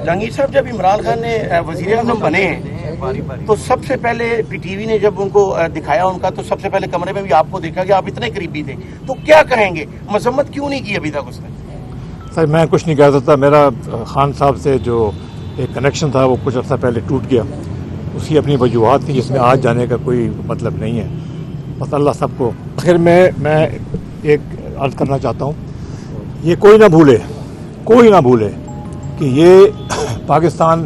جہانگیر صاحب جب عمران خان نے وزیر اعظم بنے ہیں تو سب سے پہلے پی ٹی وی نے جب ان کو دکھایا ان کا تو سب سے پہلے کمرے میں بھی آپ کو دیکھا کہ آپ اتنے قریبی تھے، تو کیا کہیں گے، مذمت کیوں نہیں کی ابھی تک اس نے؟ سر میں کچھ نہیں کہہ سکتا، میرا خان صاحب سے جو ایک کنیکشن تھا وہ کچھ عرصہ پہلے ٹوٹ گیا، اس کی اپنی وجوہات تھیں جس میں آج جانے کا کوئی مطلب نہیں ہے، بس اللہ سب کو آخر میں ایک عرض کرنا چاہتا ہوں، یہ کوئی نہ بھولے کہ یہ پاکستان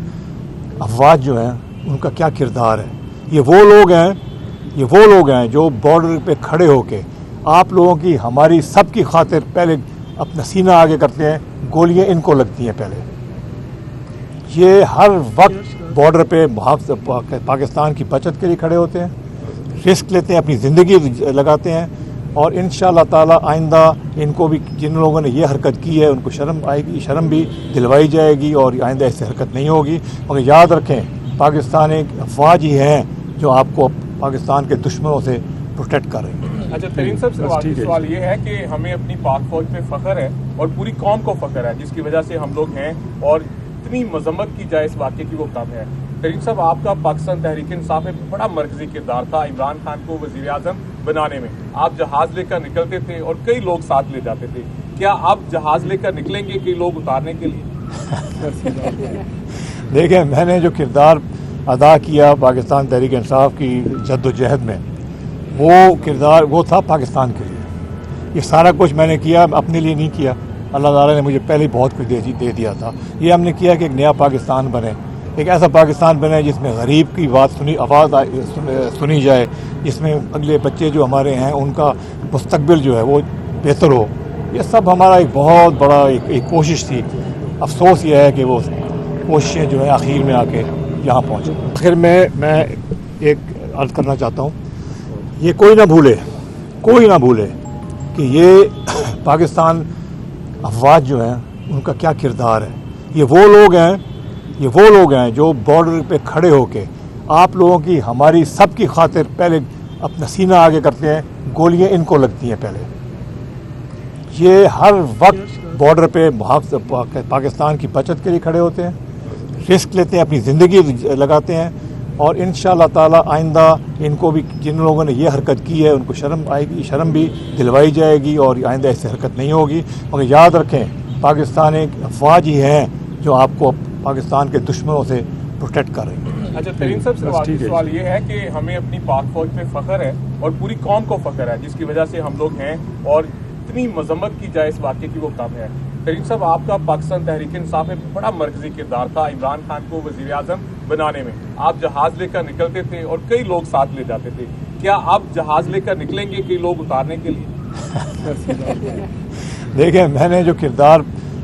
افواج جو ہیں ان کا کیا کردار ہے۔ یہ وہ لوگ ہیں جو بارڈر پہ کھڑے ہو کے آپ لوگوں کی ہماری سب کی خاطر پہلے اپنا سینہ آگے کرتے ہیں، گولیاں ان کو لگتی ہیں پہلے، یہ ہر وقت بارڈر پہ پاکستان کی بچت کے لیے کھڑے ہوتے ہیں، رسک لیتے ہیں، اپنی زندگی لگاتے ہیں، اور انشاءاللہ تعالی آئندہ ان کو بھی جن لوگوں نے یہ حرکت کی ہے ان کو شرم آئے گی، شرم بھی دلوائی جائے گی اور آئندہ ایسی حرکت نہیں ہوگی۔ مگر یاد رکھیں پاکستان ایک افواج ہی ہیں جو آپ کو پاکستان کے دشمنوں سے پروٹیکٹ کر رہے ہیں۔ اچھا ترین صاحب سوال یہ ہے کہ ہمیں اپنی پاک فوج پہ فخر ہے اور پوری قوم کو فخر ہے جس کی وجہ سے ہم لوگ ہیں، اور اتنی مذمت کی جائے اس واقعے کی وہ کم ہے۔ ترین صاحب آپ کا پاکستان تحریک انصاف میں بڑا مرکزی کردار تھا عمران خان کو وزیر اعظم بنانے میں، آپ جہاز لے کر نکلتے تھے اور کئی لوگ ساتھ لے جاتے تھے، کیا آپ جہاز لے کر نکلیں گے کئی لوگ اتارنے کے لیے؟ دیکھیں میں نے جو کردار ادا کیا پاکستان تحریک انصاف کی جد و جہد میں، وہ کردار وہ تھا پاکستان کے لیے، یہ سارا کچھ میں نے کیا اپنے لیے نہیں کیا، اللہ تعالیٰ نے مجھے پہلے بہت کچھ دے دیا تھا، یہ ہم نے کیا کہ ایک نیا پاکستان بنے، ایک ایسا پاکستان بنے جس میں غریب کی آواز سنی جائے، جس میں اگلے بچے جو ہمارے ہیں ان کا مستقبل جو ہے وہ بہتر ہو۔ یہ سب ہمارا ایک بہت بڑا ایک کوشش تھی، افسوس یہ ہے کہ وہ کوششیں جو ہے آخر میں آ کے یہاں پہنچے۔ آخر میں ایک عرض کرنا چاہتا ہوں، یہ کوئی نہ بھولے کہ یہ پاکستان افواج جو ہیں ان کا کیا کردار ہے۔ یہ وہ لوگ ہیں جو بارڈر پہ کھڑے ہو کے آپ لوگوں کی ہماری سب کی خاطر پہلے اپنا سینہ آگے کرتے ہیں، گولیاں ان کو لگتی ہیں پہلے، یہ ہر وقت بارڈر پہ پاکستان کی بچت کے لیے کھڑے ہوتے ہیں، رسک لیتے ہیں، اپنی زندگی لگاتے ہیں، اور انشاءاللہ تعالی آئندہ ان کو بھی جن لوگوں نے یہ حرکت کی ہے ان کو شرم آئے گی، شرم بھی دلوائی جائے گی اور آئندہ ایسی حرکت نہیں ہوگی۔ مگر یاد رکھیں پاکستان ایک افواج ہی ہیں جو آپ کو پاکستان کے دشمنوں سے پروٹیکٹ کر رہے ہیں۔ اچھا ترین صاحب سوال یہ ہے کہ ہمیں اپنی پاک فوج پہ فخر ہے اور پوری قوم کو فخر ہے جس کی وجہ سے ہم لوگ ہیں، اور اتنی مذمت کی جائے اس واقعے کی وہ کم ہے۔ ترین صاحب آپ کا پاکستان تحریک انصاف میں بڑا مرکزی کردار تھا عمران خان کو وزیر اعظم بنانے میں، آپ جہاز لے کر نکلتے تھے اور کئی لوگ ساتھ لے جاتے تھے، کیا آپ جہاز لے کر نکلیں گے کئی لوگ اتارنے کے لیے؟ دیکھیں میں نے جو کردار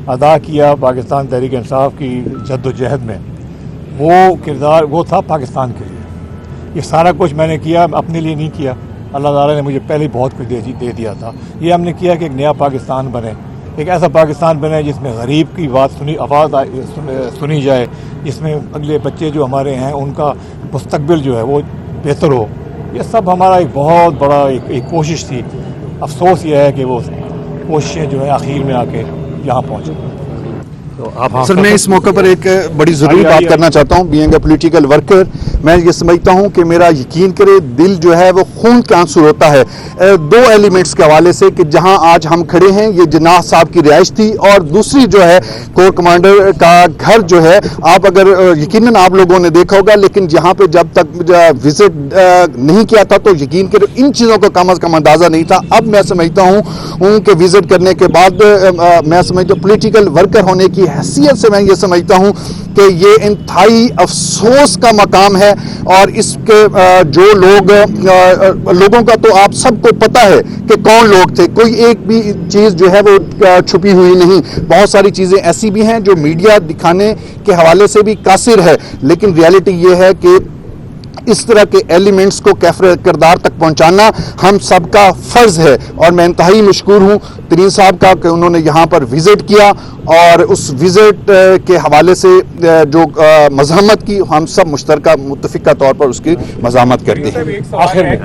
ادا کیا پاکستان تحریک انصاف کی جد و جہد میں، وہ کردار وہ تھا پاکستان کے لیے، یہ سارا کچھ میں نے کیا اپنے لیے نہیں کیا، اللہ تعالیٰ نے مجھے پہلے بہت کچھ دے دیا تھا، یہ ہم نے کیا کہ ایک نیا پاکستان بنے، ایک ایسا پاکستان بنے جس میں غریب کی آواز سنی جائے، جس میں اگلے بچے جو ہمارے ہیں ان کا مستقبل جو ہے وہ بہتر ہو۔ یہ سب ہمارا ایک بہت بڑا ایک کوشش تھی، افسوس یہ ہے کہ وہ کوششیں جو ہے آخر میں آ کے یہاں پہنچے۔ سر میں اس موقع پر ایک بڑی ضروری بات کرنا چاہتا ہوں، بینگ اے پولیٹیکل ورکر میں یہ سمجھتا ہوں کہ میرا یقین کرے دل جو ہے وہ خون کے آنسو ہوتا ہے دو ایلیمنٹس کے حوالے سے، کہ جہاں آج ہم کھڑے ہیں یہ جناح صاحب کی رہائش تھی، اور دوسری جو ہے کور کمانڈر کا گھر جو ہے، آپ اگر یقیناً آپ لوگوں نے دیکھا ہوگا، لیکن جہاں پہ جب تک وزٹ نہیں کیا تھا تو یقین کرے ان چیزوں کا کم از کم اندازہ نہیں تھا۔ اب میں سمجھتا ہوں کہ وزٹ کرنے کے بعد میں سمجھتا ہوں پولیٹیکل ورکر ہونے کی حیثیت سے میں یہ سمجھتا ہوں کہ یہ انتہائی افسوس کا مقام ہے، اور اس کے جو لوگوں کا تو آپ سب کو پتہ ہے کہ کون لوگ تھے، کوئی ایک بھی چیز جو ہے وہ چھپی ہوئی نہیں، بہت ساری چیزیں ایسی بھی ہیں جو میڈیا دکھانے کے حوالے سے بھی قاصر ہے، لیکن ریالٹی یہ ہے کہ اس طرح کے ایلیمنٹس کو کردار تک پہنچانا ہم سب کا فرض ہے، اور میں انتہائی مشکور ہوں ترین صاحب کا کہ انہوں نے یہاں پر وزٹ کیا، اور اس وزٹ کے حوالے سے جو مزاحمت کی ہم سب مشترکہ متفقہ طور پر اس کی مزاحمت کرتے ہیں۔ آخر میں